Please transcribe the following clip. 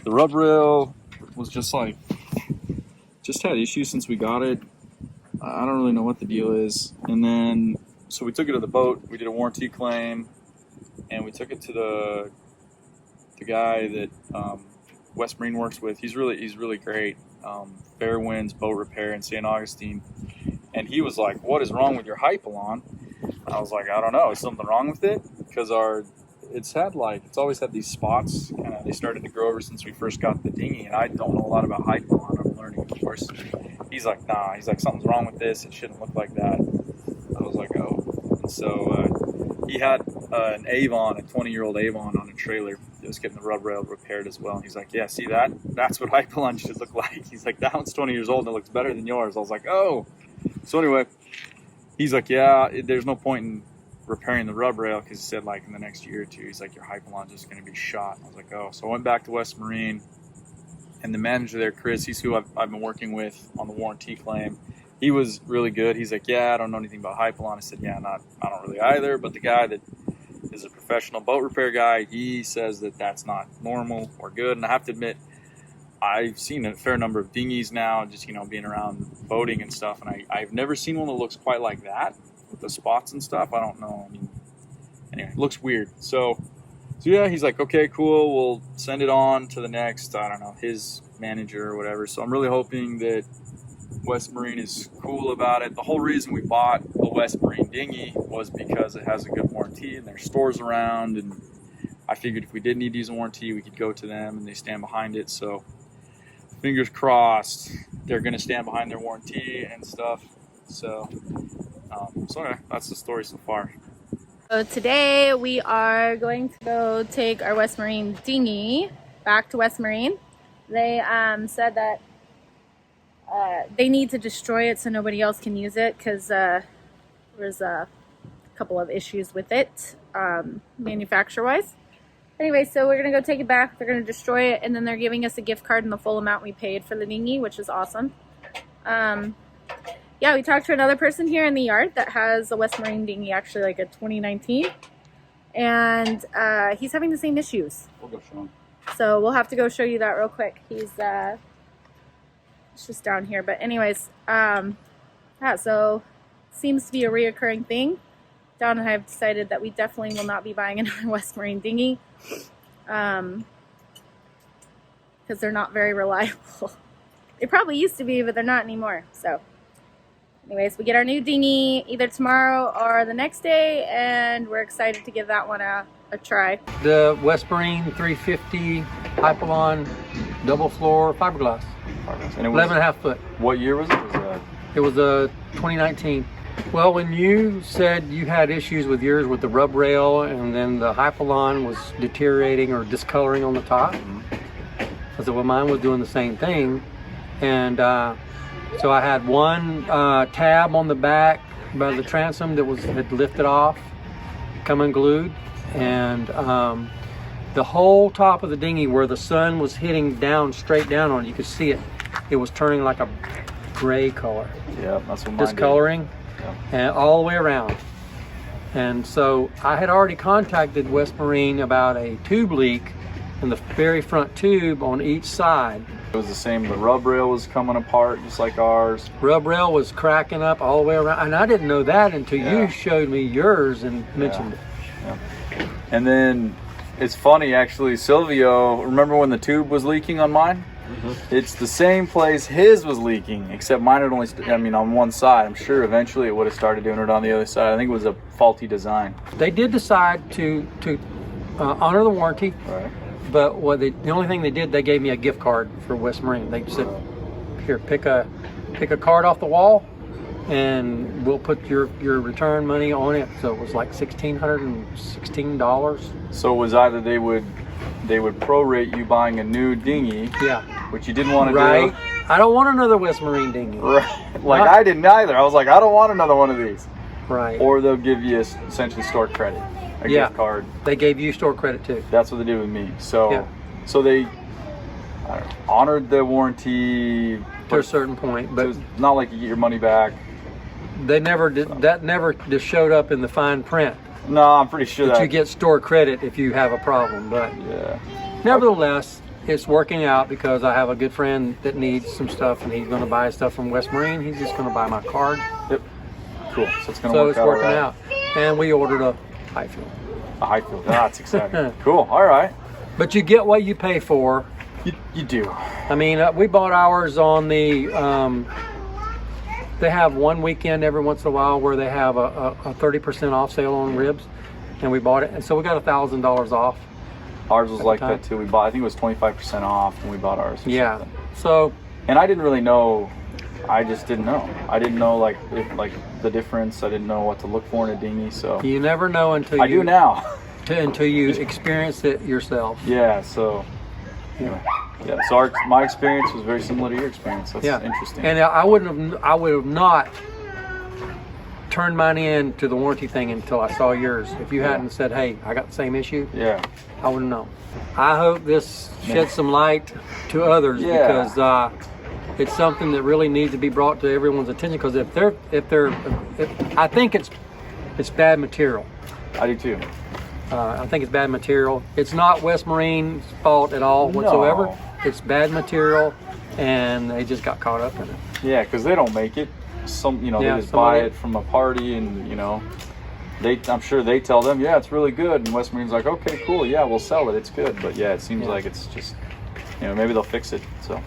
the rub rail was just had issues since we got it. I don't really know what the deal is. And then, so we took it to the boat. We did a warranty claim, and we took it to the guy that WestMarine works with. He's really great. Fair Winds Boat Repair in St. Augustine. And he was like, "What is wrong with your hypalon?" I was like, "I don't know. Is something wrong with it?" Because it's always had these spots. They started to grow ever since we first got the dinghy, and I don't know a lot about hypalon. I'm learning, of course. He's like, "Nah." He's like, "Something's wrong with this. It shouldn't look like that." I was like, "Oh." And so he had an Avon, a 20-year-old Avon on a trailer that was getting the rub rail repaired as well. And he's like, "Yeah, see that? That's what hypalon should look like." He's like, "That one's 20 years old and it looks better than yours." I was like, "Oh." So anyway, he's like, "Yeah, there's no point in repairing the rub rail," because he said like in the next year or two, he's like, "Your hypalon's just going to be shot." I was like, "Oh." So I went back to WestMarine, and the manager there, Chris, he's who I've been working with on the warranty claim. He was really good. He's like, "Yeah, I don't know anything about hypalon." I said, "Yeah, I don't really either." But the guy that is a professional boat repair guy, he says that that's not normal or good. And I have to admit, I've seen a fair number of dinghies now, just being around boating and stuff, and I've never seen one that looks quite like that with the spots and stuff. I don't know. I mean, anyway, it looks weird. So yeah, he's like, "Okay, cool. We'll send it on to the next, I don't know, his manager or whatever." So I'm really hoping that WestMarine is cool about it. The whole reason we bought a WestMarine dinghy was because it has a good warranty and there's stores around, and I figured if we did need to use a warranty, we could go to them and they stand behind it. So fingers crossed they're going to stand behind their warranty and stuff. So yeah, that's the story so far. So today we are going to go take our WestMarine dinghy back to WestMarine. They said that they need to destroy it so nobody else can use it, because there's a couple of issues with it manufacturer wise. Anyway, so we're gonna go take it back. They're gonna destroy it, and then they're giving us a gift card in the full amount we paid for the dinghy, which is awesome. Yeah, we talked to another person here in the yard that has a WestMarine dinghy, actually like a 2019, and he's having the same issues. We'll go show him. So we'll have to go show you that real quick. He's it's just down here, but anyways, yeah, so seems to be a reoccurring thing. Don and I have decided that we definitely will not be buying another WestMarine dinghy because they're not very reliable. They probably used to be, but they're not anymore. So anyways, we get our new dinghy either tomorrow or the next day, and we're excited to give that one a try. The WestMarine 350 hypalon double floor fiberglass. And it was 11.5 foot. What year was it? It was 2019. Well, when you said you had issues with yours with the rub rail, and then the hypalon was deteriorating or discoloring on the top, I said, well, mine was doing the same thing. And so I had one tab on the back by the transom that had lifted off, come unglued, and the whole top of the dinghy where the sun was hitting down, straight down on it, you could see it. It was turning like a gray color. Yeah, that's what mine discoloring. did. Yeah. And all the way around. And so I had already contacted WestMarine about a tube leak in the very front tube on each side. It was the same. The rub rail was coming apart just like ours. Rub rail was cracking up all the way around, and I didn't know that until you showed me yours and mentioned it. Yeah. And then it's funny, actually, Silvio, remember when the tube was leaking on mine? It's the same place his was leaking, except mine had only, on one side. I'm sure eventually it would have started doing it on the other side. I think it was a faulty design. They did decide to honor the warranty, Right. but the only thing they did, they gave me a gift card for WestMarine. They said, "Here, pick a card off the wall, and we'll put your return money on it." So it was like $1,616. So it was either they would prorate you buying a new dinghy, Yeah. which you didn't want to Right. do. I don't want another WestMarine dinghy. Right. Like I didn't either. I was like, I don't want another one of these. Right. Or they'll give you essentially store credit, a gift card. They gave you store credit too. That's what they did with me. So, Yeah. so they honored the warranty To a certain point, but it's not like you get your money back. they never did. That never just showed up in the fine print. No, I'm pretty sure that that you get store credit if you have a problem. But yeah. nevertheless, it's working out because I have a good friend that needs some stuff, and he's going to buy stuff from WestMarine. He's just going to buy my card. Yep. Cool. So it's going to So work it's out. working all right. out. And we ordered a high fuel. A high fuel. That's exciting. Cool. All right. But you get what you pay for. You do. I mean, we bought ours on the. They have one weekend every once in a while where they have a 30% off sale on ribs, and we bought it, and so we got $1,000 off. Ours was like that too. We bought. I think it was 25% off when we bought ours. Yeah. Something. So. And I didn't really know. I just didn't know. I didn't know like the difference. I didn't know what to look for in a dinghy. So You never know until I do now. Until you experience it yourself. Yeah. So. Anyway. Yeah. So my experience was very similar to your experience. That's interesting. And I would have not turned mine in to the warranty thing until I saw yours. If you hadn't said, "Hey, I got the same issue," I wouldn't know. I hope this sheds some light to others because it's something that really needs to be brought to everyone's attention. Because if I think it's bad material. I do too. I think it's bad material. It's not WestMarine's fault at all whatsoever. No. It's bad material, and they just got caught up in it. Yeah, because they don't make it. They just buy it from a party, and I'm sure they tell them, yeah, it's really good, and WestMarine's like, okay, cool, yeah, we'll sell it, it's good. But yeah, it seems like it's just, maybe they'll fix it. So.